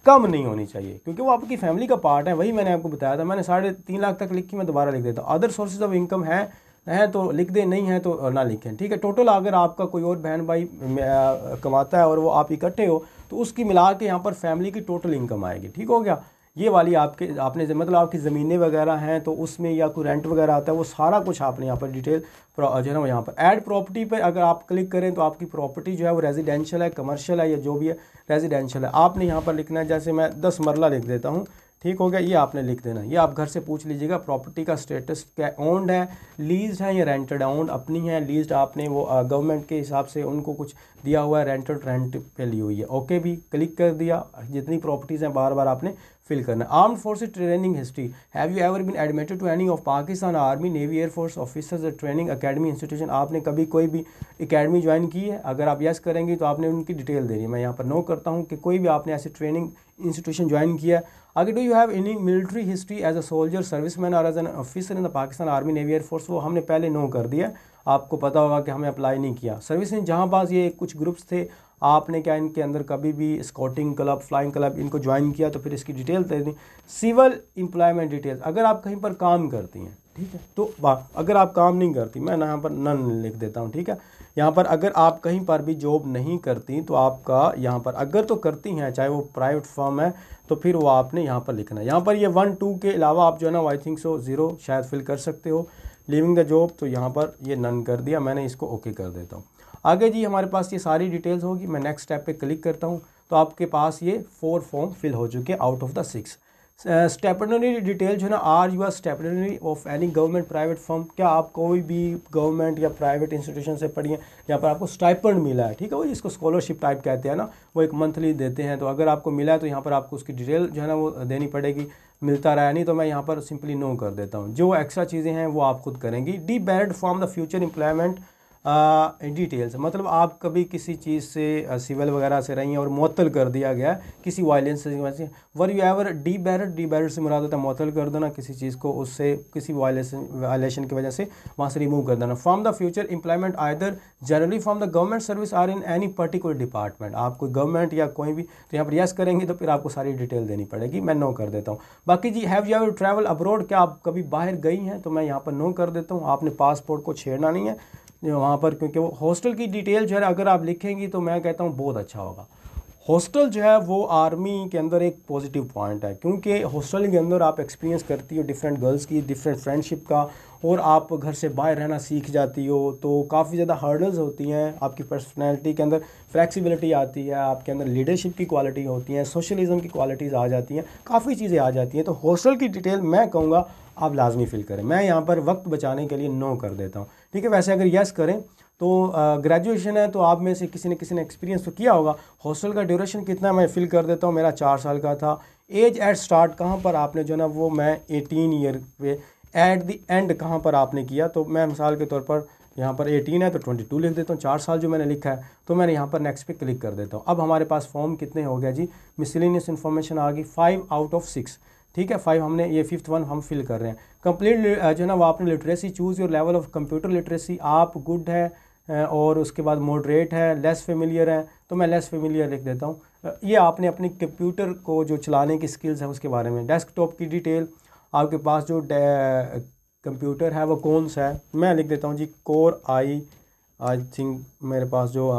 कम नहीं होनी चाहिए, क्योंकि वो आपकी फैमिली का पार्ट है। वही मैंने आपको बताया था, मैंने 3.5 लाख तक लिखी, मैं दोबारा लिख देता हूँ। अदर सोर्सेज ऑफ इनकम है तो लिख दें, नहीं है तो ना लिखें, ठीक है। टोटल अगर आपका कोई और बहन भाई कमाता है और वो आप इकट्ठे हो तो उसकी मिला के यहाँ पर फैमिली की टोटल इनकम आएगी, ठीक हो गया। ये वाली आपने मतलब आपकी ज़मीनें वगैरह हैं तो उसमें या कोई रेंट वगैरह आता है, वो सारा कुछ आपने यहाँ पर डिटेल जो है ना यहाँ पर ऐड प्रॉपर्टी पे अगर आप क्लिक करें तो आपकी प्रॉपर्टी जो है वो रेजिडेंशियल है, कमर्शियल है, या जो भी है रेजिडेंशियल है, आपने यहाँ पर लिखना है। जैसे मैं 10 मरला लिख देता हूँ, ठीक हो गया। ये आपने लिख देना। ये आप घर से पूछ लीजिएगा प्रॉपर्टी का स्टेटस क्या, ओन्ड है, लीज्ड है या रेंटेड। ओन्ड अपनी है, लीज्ड आपने वो गवर्नमेंट के हिसाब से उनको कुछ दिया हुआ है, रेंटेड रेंट पे ली हुई है। ओके भी क्लिक कर दिया। जितनी प्रॉपर्टीज़ हैं बार बार आपने फिल करना। Armed forces training history, have you ever been admitted to any of Pakistan army, navy, air force officers training academy institution, आपने कभी कोई भी एकेडमी ज्वाइन की है? अगर आप यस करेंगे तो आपने उनकी डिटेल देनी है। मैं यहाँ पर नो करता हूँ कि कोई भी आपने ऐसे ट्रेनिंग इंस्टीट्यूशन ज्वाइन किया है। आगे, do you have any military history as a soldier, serviceman और as an officer in the Pakistan army, navy, air force, वो हमने पहले नो कर दिया। आपको पता होगा कि हमें अप्लाई नहीं किया। सर्विस में जहाँ पास ये कुछ ग्रुप्स थे, आपने क्या इनके अंदर कभी भी स्काउटिंग क्लब, फ्लाइंग क्लब इनको ज्वाइन किया तो फिर इसकी डिटेल दे दी। सिविल एम्प्लॉयमेंट डिटेल्स, अगर आप कहीं पर काम करती हैं, ठीक है, तो वाह, अगर आप काम नहीं करती, मैं यहाँ पर नन लिख देता हूँ, ठीक है। यहाँ पर अगर आप कहीं पर भी जॉब नहीं करती तो आपका यहाँ पर, अगर तो करती हैं चाहे वो प्राइवेट फर्म है, तो फिर वो आपने यहाँ पर लिखना है। यहाँ पर ये 1 2 के अलावा आप जो है ना आई थिंक सो 0 शायद फिल कर सकते हो। लिविंग द जॉब, तो यहाँ पर ये नन कर दिया मैंने, इसको ओके कर देता हूँ। आगे जी हमारे पास ये सारी डिटेल्स होगी। मैं नेक्स्ट स्टेप पे क्लिक करता हूँ तो आपके पास ये 4 फॉर्म फिल हो चुके हैं out of the 6। Stipendiary detail जो है ना, are you are stipendiary of any government private firm, क्या आप कोई भी गवर्नमेंट या प्राइवेट इंस्टीट्यूशन से पढ़ी हैं जहाँ पर आपको स्टाइपेंड मिला है, ठीक है, वो जिसको स्कॉलरशिप टाइप कहते हैं ना, वो एक मंथली देते हैं। तो अगर आपको मिला है तो यहाँ पर आपको उसकी डिटेल जो है ना वो देनी पड़ेगी, मिलता रहा नहीं तो मैं यहाँ पर सिंपली नो कर देता हूँ। जो एक्स्ट्रा चीज़ें हैं वो आप खुद करेंगी। D buried from the future employment details, मतलब आप कभी किसी चीज़ से सिविल वगैरह से रही हैं और मुअत्तल कर दिया गया किसी वायलेंस से वजह से। Were you ever D buried से मुराद होता है मुअत्तल कर देना किसी चीज़ को, उससे किसी वायलेशन की वजह से वहाँ से रिमूव कर देना। From the future employment either generally from the government service or in any particular department, आप कोई गवर्नमेंट या कोई भी, तो यहाँ पर यस करेंगे तो फिर आपको सारी डिटेल देनी पड़ेगी। मैं नो कर देता हूँ। बाकी जी have you ever travel abroad, क्या आप कभी बाहर गई हैं, तो मैं यहाँ पर नो कर देता हूँ। आपने पासपोर्ट को छेड़ना नहीं है वहाँ पर, क्योंकि वो हॉस्टल की डिटेल जो है अगर आप लिखेंगी तो मैं कहता हूँ बहुत अच्छा होगा। हॉस्टल जो है वो आर्मी के अंदर एक पॉजिटिव पॉइंट है, क्योंकि हॉस्टल के अंदर आप एक्सपीरियंस करती हो डिफरेंट गर्ल्स की, डिफरेंट फ्रेंडशिप का, और आप घर से बाहर रहना सीख जाती हो, तो काफ़ी ज़्यादा हर्डल्स होती हैं। आपकी पर्सनैलिटी के अंदर फ्लेक्सिबिलिटी आती है, आपके अंदर लीडरशिप की क्वालिटी होती हैं, सोशलिज्म की क्वालिटीज़ आ जाती हैं, काफ़ी चीज़ें आ जाती हैं। तो हॉस्टल की डिटेल मैं कहूँगा आप लाजमी फिल करें। मैं यहाँ पर वक्त बचाने के लिए नो कर देता हूँ, ठीक है। वैसे अगर यस करें तो ग्रेजुएशन है तो आप में से किसी ने एक्सपीरियंस तो किया होगा। हॉस्टल का ड्यूरेशन कितना मैं फ़िल कर देता हूँ, मेरा 4 साल का था। एज एट स्टार्ट कहाँ पर आपने जो ना वो मैं 18 ईयर पे, एट द एंड कहाँ पर आपने किया, तो मैं मिसाल के तौर पर यहाँ पर 18 है तो 22 लिख देता हूँ। 4 साल जो मैंने लिखा है तो मैंने यहाँ पर नेक्स्ट पे क्लिक कर देता हूँ। अब हमारे पास फॉर्म कितने हो गया जी, मिसलेनियस इन्फॉर्मेशन आ गई 5 आउट ऑफ 6, ठीक है। 5 हमने, ये 5th वन हम फिल कर रहे हैं। कंप्लीट जो है ना वो आपने literacy, choose your level of computer literacy, आप गुड है और उसके बाद मॉडरेट है, लेस फेमिलियर है, तो मैं लेस फेमिलियर लिख देता हूँ। ये आपने अपनी कंप्यूटर को जो चलाने की स्किल्स है उसके बारे में। डेस्कटॉप की डिटेल, आपके पास जो कंप्यूटर है वो कौन सा है, मैं लिख देता हूँ जी कोर आई थिंक मेरे पास जो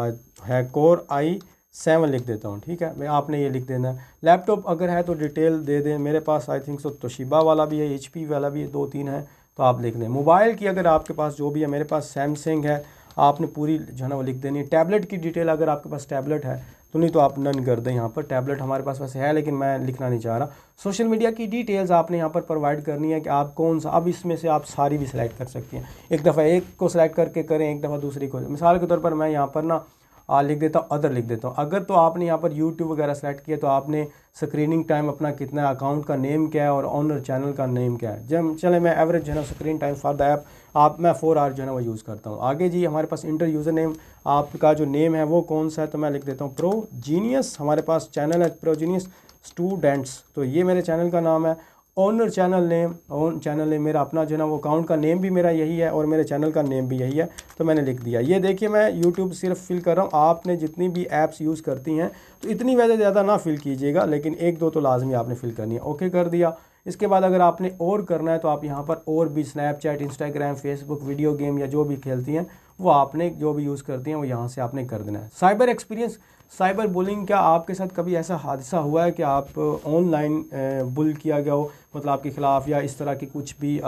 है कोर i7 लिख देता हूँ, ठीक है। मैं आपने ये लिख देना है। लैपटॉप अगर है तो डिटेल दे दें, मेरे पास आई थिंक सो तोशिबा वाला भी है, HP वाला भी है, 2-3 है, तो आप लिख दें। मोबाइल की अगर आपके पास जो भी है, मेरे पास सैमसंग है, आपने पूरी जो है ना वो लिख देनी है। टैबलेट की डिटेल अगर आपके पास टैबलेट है तो, नहीं तो आप नन कर दें। यहाँ पर टैबलेट हमारे पास वैसे है लेकिन मैं लिखना नहीं चाह रहा। सोशल मीडिया की डिटेल्स आपने यहाँ पर प्रोवाइड करनी है कि आप कौन सा, अब इसमें से आप सारी भी सिलेक्ट कर सकती हैं। एक दफ़ा एक को सिलेक्ट करके करें, एक दफ़ा दूसरी को। मिसाल के तौर पर मैं यहाँ पर ना लिख देता हूँ अदर लिख देता हूँ। अगर तो आपने यहाँ पर यूट्यूब वगैरह सेलेक्ट किया तो आपने स्क्रीनिंग टाइम अपना कितना है, अकाउंट का नेम क्या है और ऑनर चैनल का नेम क्या है। जब चले मैं एवरेज जो है ना screen time for the app मैं 4 आवर जो है ना वो यूज़ करता हूँ। आगे जी हमारे पास इंटर यूज़र नेम, आपका जो नेम है वो कौन सा है, तो मैं लिख देता हूँ प्रो जीनियस। हमारे पास चैनल है प्रो जीनियस स्टूडेंट्स, तो ये मेरे चैनल का नाम है। ओनर चैनल नेम मेरा अपना जो है ना वो अकाउंट का नेम भी मेरा यही है और मेरे चैनल का नेम भी यही है, तो मैंने लिख दिया। ये देखिए मैं यूट्यूब सिर्फ फिल कर रहा हूँ, आपने जितनी भी ऐप्स यूज़ करती हैं तो इतनी वजह ज़्यादा ना फिल कीजिएगा, लेकिन 1-2 तो लाजमी आपने फिल करनी है। ओके कर दिया। इसके बाद अगर आपने और करना है तो आप यहाँ पर और भी Snapchat, Instagram, Facebook, video game या जो भी खेलती हैं वो आपने जो भी यूज़ करती हैं वो यहाँ से आपने कर देना है। साइबर एक्सपीरियंस, साइबर बुलिंग, क्या आपके साथ कभी ऐसा हादसा हुआ है कि आप ऑनलाइन बुल किया गया हो, मतलब आपके ख़िलाफ़ या इस तरह की कुछ भी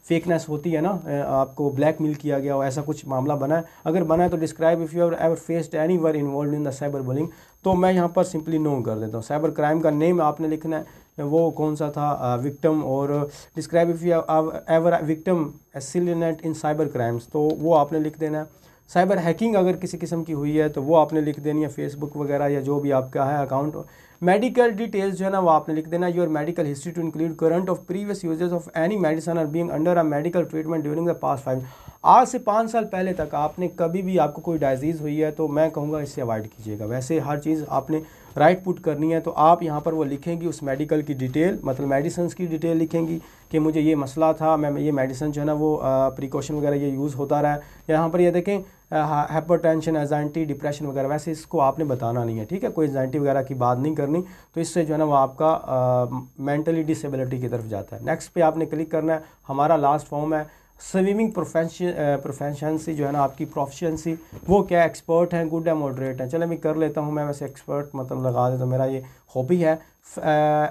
फेकनेस होती है ना, आपको ब्लैकमेल किया गया हो, ऐसा कुछ मामला बना है? अगर बना है तो describe if you ever faced any were involve in the cyber bullying, तो मैं यहाँ पर सिंपली नो कर देता हूँ। साइबर क्राइम का नेम आपने लिखना है वो कौन सा था, विक्टिम, और describe if you ever victim oscillate in cyber crimes, तो वो आपने लिख देना है। साइबर हैकिंग अगर किसी किस्म की हुई है तो वो आपने लिख देनी है, फेसबुक वगैरह या जो भी आपका है अकाउंट। मेडिकल डिटेल्स जो है ना वो आपने लिख देना, your medical history to include current of previous uses of any medicine or being under a medical treatment during the past 5। आज से 5 साल पहले तक आपने कभी भी आपको कोई डायजीज़ हुई है तो मैं कहूँगा इससे अवॉइड कीजिएगा। वैसे हर चीज़ आपने राइट पुट करनी है, तो आप यहाँ पर वो लिखेंगी उस मेडिकल की डिटेल, मतलब मेडिसिन की डिटेल लिखेंगी कि मुझे ये मसला था, मैं ये मेडिसिन जो है ना वो प्रिकॉशन वगैरह ये यूज़ होता रहा है। यहाँ पर ये देखें हाइपरटेंशन, एंजाइटी, डिप्रेशन वगैरह, वैसे इसको आपने बताना नहीं है, ठीक है, कोई एंजाइटी वगैरह की बात नहीं करनी, तो इससे जो है ना वो आपका मेंटली डिसेबिलिटी की तरफ जाता है। नेक्स्ट पे आपने क्लिक करना है। हमारा लास्ट फॉर्म है स्विमिंग प्रोफेशंसी, जो है ना आपकी प्रोफिशिएंसी वो क्या, एक्सपर्ट हैं, गुड है, मॉडरेट है। चले मैं कर लेता हूँ, मैं वैसे एक्सपर्ट मतलब लगा देता हूँ, मेरा ये हॉबी है।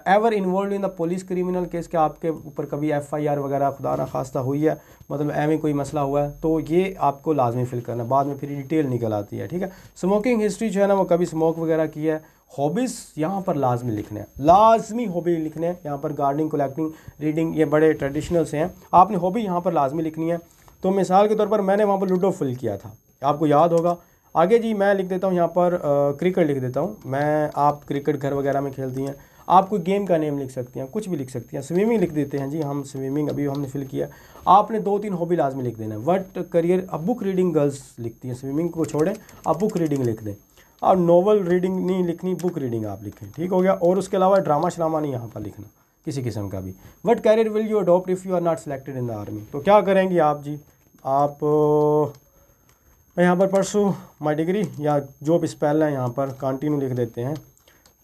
Ever involve in the police criminal case, क्या आपके ऊपर कभी FIR वगैरह खुदा ना खास्ता हुई है, मतलब एवं कोई मसला हुआ है, तो ये आपको लाजमी फिल करना है, बाद में फिर डिटेल निकल आती है, ठीक है। स्मोकिंग हिस्ट्री जो है ना वो कभी स्मोक वगैरह की है। हॉबीज़ यहाँ पर लाजमी लिखने हैं, लाजमी हॉबी लिखने हैं। यहाँ पर गार्डनिंग, कलेक्टिंग, रीडिंग, ये बड़े ट्रेडिशनल से हैं, आपने हॉबी यहाँ पर लाजमी लिखनी है। तो मिसाल के तौर पर मैंने वहाँ पर लूडो फिल किया था, आपको याद होगा। आगे जी मैं लिख देता हूँ यहाँ पर क्रिकेट लिख देता हूँ मैं, आप क्रिकेट घर वगैरह में खेलती हैं, आप कोई गेम का नेम लिख सकती हैं, कुछ भी लिख सकती हैं। स्विमिंग लिख देते हैं जी हम, स्विमिंग अभी हमने फिल किया। आपने 2-3 हॉबी लाजमी लिख देना है। व्हाट करियर, अब बुक रीडिंग गर्ल्स लिखती हैं, स्विमिंग को छोड़ें, आप बुक रीडिंग लिख दें। और नॉवल रीडिंग नहीं लिखनी, बुक रीडिंग आप लिखें, ठीक हो गया। और उसके अलावा ड्रामा श्रामा नहीं यहाँ पर लिखना किसी किस्म का भी। What career will you adopt if you are not selected in the army, तो क्या करेंगी आप जी, आप मैं यहाँ पर परसू माई डिग्री या जो भी स्पेल है यहाँ पर कंटिन्यू लिख देते हैं,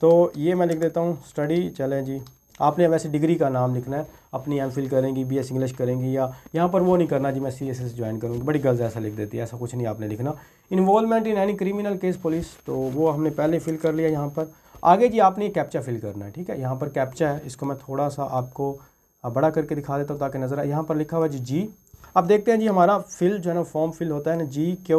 तो ये मैं लिख देता हूँ स्टडी। चलें जी, आपने वैसे डिग्री का नाम लिखना है, अपनी MPhil करेंगी, BS इंग्लिश करेंगी, या यहाँ पर वो नहीं करना जी मैं CSS ज्वाइन करूँगी, बड़ी गर्ल्स ऐसा लिख देती है, ऐसा कुछ नहीं आपने लिखना। Involvement in any criminal case police, तो वो हमने पहले फिल कर लिया यहाँ पर। आगे जी आपने कैप्चा फिल करना है, ठीक है। यहाँ पर कैप्चा है, इसको मैं थोड़ा सा आपको बड़ा करके दिखा देता हूँ ताकि नज़र आए। यहाँ पर लिखा हुआ जी। अब देखते हैं जी हमारा फिल जो है ना फॉर्म फिल होता है ना, GQ,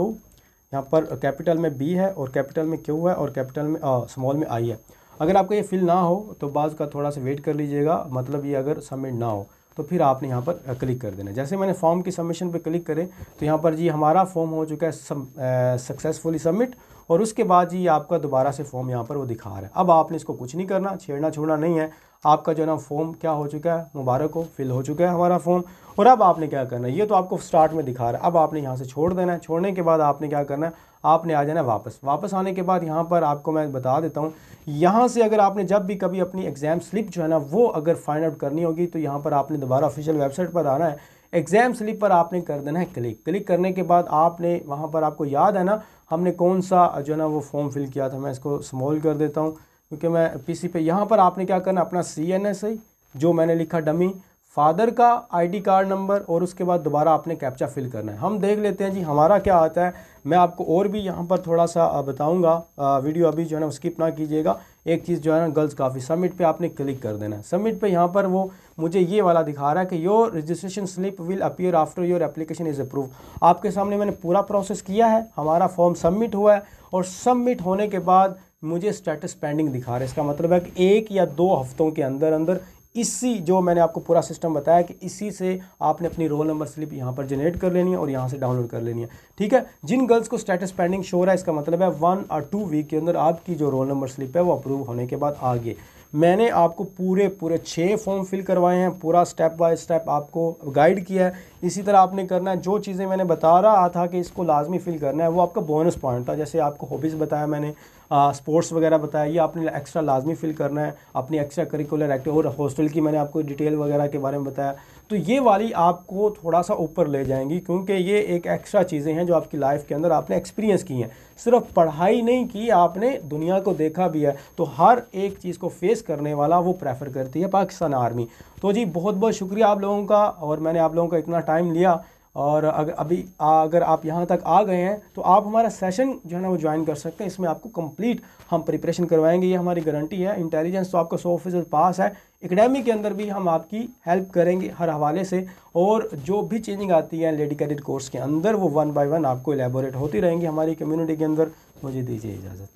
यहाँ पर कैपिटल में B है और कैपिटल में Q है और कैपिटल में स्मॉल में I है। अगर आपका ये फिल ना हो तो बाज़ का थोड़ा सा वेट कर लीजिएगा, मतलब ये अगर सबमिट ना हो तो फिर आपने यहाँ पर क्लिक कर देना। जैसे मैंने फॉर्म की सबमिशन पे क्लिक करें तो यहाँ पर जी हमारा फॉर्म हो चुका है सक्सेसफुली सबमिट, और उसके बाद जी आपका दोबारा से फॉर्म यहाँ पर वो दिखा रहा है। अब आपने इसको कुछ नहीं करना, छेड़ना छोड़ना नहीं है, आपका जो है ना फॉर्म क्या हो चुका है, मुबारक हो, फिल हो चुका है हमारा फॉर्म। और अब आपने क्या करना है, ये तो आपको स्टार्ट में दिखा रहा है, अब आपने यहाँ से छोड़ देना है। छोड़ने के बाद आपने क्या करना है, आपने आ जाना वापस। वापस आने के बाद यहाँ पर आपको मैं बता देता हूँ, यहाँ से अगर आपने जब भी कभी अपनी एग्ज़ाम स्लिप जो है ना वो अगर फाइंड आउट करनी होगी तो यहाँ पर आपने दोबारा ऑफिशियल वेबसाइट पर आना है, एग्ज़ाम स्लिप पर आपने कर देना है क्लिक। क्लिक करने के बाद आपने वहाँ पर, आपको याद है ना हमने कौन सा जो है ना वो फॉर्म फिल किया था, मैं इसको स्मॉल कर देता हूँ क्योंकि मैं PC पे। यहाँ पर आपने क्या करना, अपना CNSI जो मैंने लिखा डमी, फादर का ID कार्ड नंबर, और उसके बाद दोबारा आपने कैप्चा फिल करना है। हम देख लेते हैं जी हमारा क्या आता है। मैं आपको और भी यहाँ पर थोड़ा सा बताऊँगा, वीडियो अभी जो है ना स्किप ना कीजिएगा। एक चीज़ जो है ना गर्ल्स काफ़ी, सबमिट पे आपने क्लिक कर देना है। सबमिट पे यहाँ पर वो मुझे ये वाला दिखा रहा है कि your registration slip will appear after your application is approve. आपके सामने मैंने पूरा प्रोसेस किया है, हमारा फॉर्म सबमिट हुआ है, और सबमिट होने के बाद मुझे स्टेटस पेंडिंग दिखा रहा है। इसका मतलब है कि 1 या 2 हफ्तों के अंदर अंदर इसी जो मैंने आपको पूरा सिस्टम बताया कि इसी से आपने अपनी रोल नंबर स्लिप यहाँ पर जनरेट कर लेनी है और यहाँ से डाउनलोड कर लेनी है। ठीक है, जिन गर्ल्स को स्टेटस पेंडिंग शो रहा है, इसका मतलब है 1 और 2 वीक के अंदर आपकी जो रोल नंबर स्लिप है वो अप्रूव होने के बाद आ गई। मैंने आपको पूरे 6 फॉर्म फिल करवाए हैं, पूरा स्टेप बाय स्टेप आपको गाइड किया है। इसी तरह आपने करना है, जो चीज़ें मैंने बता रहा था कि इसको लाजमी फिल करना है वो आपका बोनस पॉइंट था। जैसे आपको हॉबीज़ बताया मैंने, स्पोर्ट्स वगैरह बताया, ये आपने एक्स्ट्रा लाजमी फिल करना है, अपनी एक्स्ट्रा करिकुलर एक्टिव, और हॉस्टल की मैंने आपको डिटेल वगैरह के बारे में बताया। तो ये वाली आपको थोड़ा सा ऊपर ले जाएंगी, क्योंकि ये एक एक्स्ट्रा चीज़ें हैं जो आपकी लाइफ के अंदर आपने एक्सपीरियंस की हैं। सिर्फ पढ़ाई नहीं की, आपने दुनिया को देखा भी है। तो हर एक चीज़ को फेस करने वाला वो प्रेफर करती है पाकिस्तान आर्मी। तो जी बहुत बहुत शुक्रिया आप लोगों का, और मैंने आप लोगों का इतना टाइम लिया। और अगर आप यहाँ तक आ गए हैं तो आप हमारा सेशन जो है ना वो ज्वाइन कर सकते हैं। इसमें आपको कंप्लीट हम प्रिपरेशन करवाएंगे, ये हमारी गारंटी है। इंटेलिजेंस तो आपका 100% पास है, एकेडमी के अंदर भी हम आपकी हेल्प करेंगे हर हवाले से। और जो भी चेंजिंग आती है लेडी कैडेट कोर्स के अंदर वो 1 बाय 1 आपको एलेबोरेट होती रहेंगी हमारी कम्युनिटी के अंदर। मुझे दीजिए इजाज़त,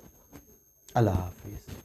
अल्लाह हाफिज़।